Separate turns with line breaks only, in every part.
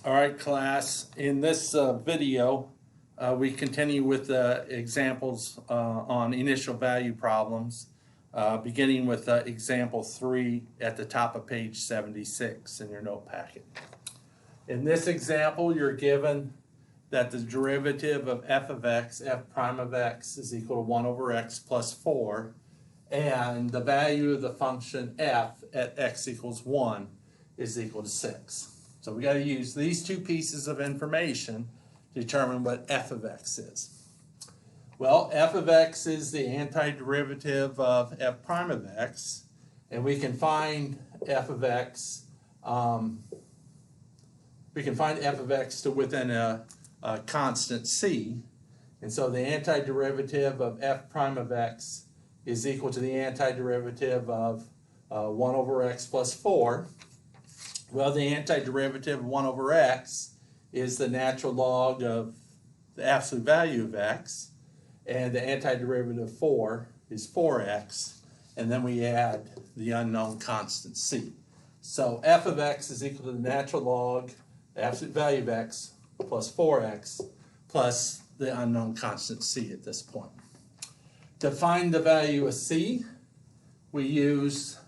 All right, class. In this video, we continue with examples on initial value problems, beginning with example 3 at the top of page 76 in your note packet. In this example, you're given that the derivative of f of x, f prime of x, is equal to 1 over x plus 4, and the value of the function f at x equals 1 is equal to 6. So we got to use these two pieces of information to determine what f of x is. Well, f of x is the antiderivative of f prime of x, and we can find f of x. We can find f of x to within a constant c, and so the antiderivative of f prime of x is equal to the antiderivative of 1 over x plus 4. Well, the antiderivative of 1 over x is the natural log of the absolute value of x, and the antiderivative of 4 is 4x, and then we add the unknown constant c. So f of x is equal to the natural log, the absolute value of x, plus 4x, plus the unknown constant c at this point. To find the value of c, we use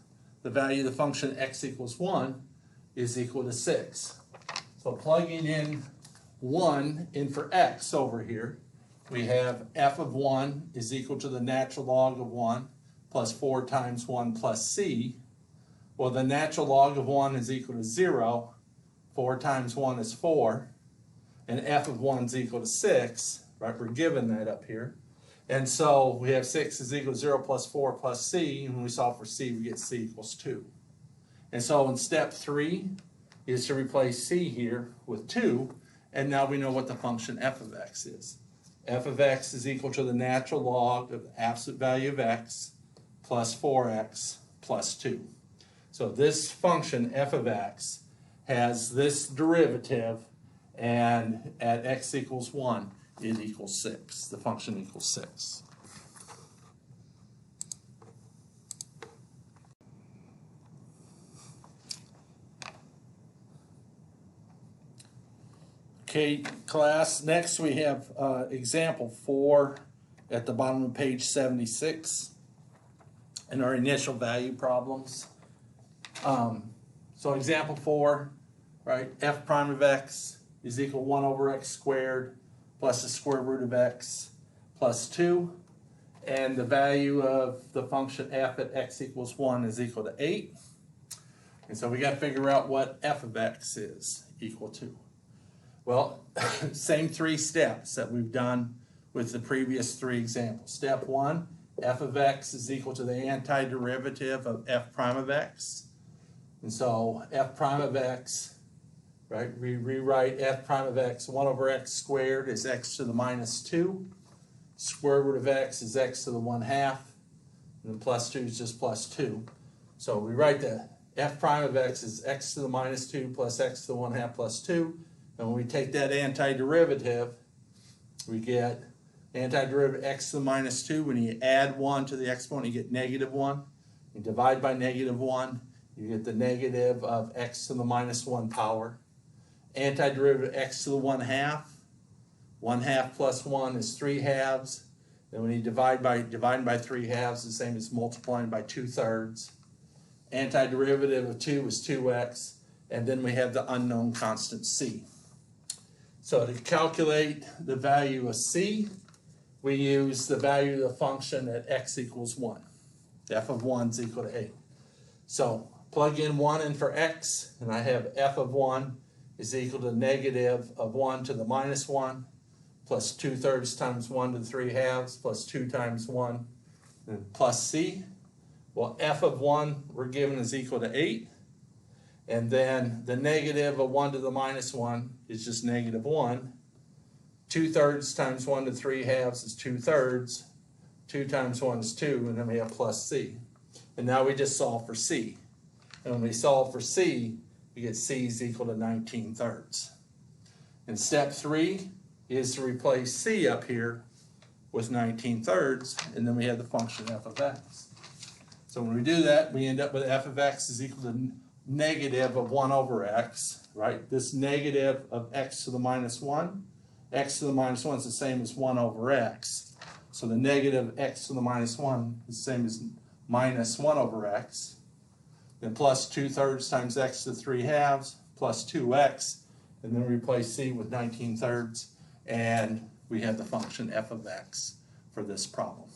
the value of the function x equals 1 is equal to 6. So plugging in 1 in for x over here, we have f of 1 is equal to the natural log of 1 plus 4 times 1 plus c. Well, the natural log of 1 is equal to 0. 4 times 1 is 4. And f of 1 is equal to 6. Right, we're given that up here. And so we have 6 is equal to 0 plus 4 plus c. And when we solve for c, we get c equals 2. And so in step 3 is to replace c here with 2, and now we know what the function f of x is. F of x is equal to the natural log of the absolute value of x plus 4x plus 2. So this function f of x has this derivative, and at x equals 1, it equals 6. The function equals 6. Okay, class, next we have example 4 at the bottom of page 76 in our initial value problems. So example 4, right, f prime of x is equal to 1 over x squared plus the square root of x plus 2, and the value of the function f at x equals 1 is equal to 8. And so we got to figure out what f of x is equal to. Well, same 3 steps that we've done with the previous 3 examples. Step 1, f of x is equal to the antiderivative of f prime of x. And so f prime of x, right, we rewrite f prime of x, 1 over x squared is x to the minus 2. Square root of x is x to the 1/2. And then plus 2 is just plus 2. So we write the f prime of x is x to the minus 2 plus x to the 1/2 plus 2. And when we take that antiderivative, we get antiderivative x to the minus 2. When you add 1 to the exponent, you get negative 1. You divide by negative 1, you get the negative of x to the minus 1 power. Antiderivative x to the 1/2. 1/2 plus 1 is 3/2. Then when you divide by 3/2 is the same as multiplying by 2/3. Antiderivative of 2 is 2x. And then we have the unknown constant c. So to calculate the value of c, we use the value of the function at x equals 1. F of 1 is equal to 8. So plug in 1 in for x, and I have f of 1 is equal to negative of 1 to the minus 1 plus 2/3 times 1 to the 3/2 plus 2 times 1 and plus c. Well, f of 1 we're given is equal to 8. And then the negative of 1 to the minus 1 is just negative 1. 2/3 times 1 to 3/2 is 2/3. 2 times 1 is 2, and then we have plus c. And now we just solve for c. And when we solve for c, we get c is equal to 19/3. And step 3 is to replace c up here with 19/3, and then we have the function f of x. So when we do that, we end up with f of x is equal to negative of 1 over x, right? This negative of x to the minus 1, x to the minus 1 is the same as 1 over x. So the negative x to the minus 1 is the same as minus 1 over x. Then plus 2/3 times x to the 3/2 plus 2x, and then replace c with 19/3, and we have the function f of x for this problem.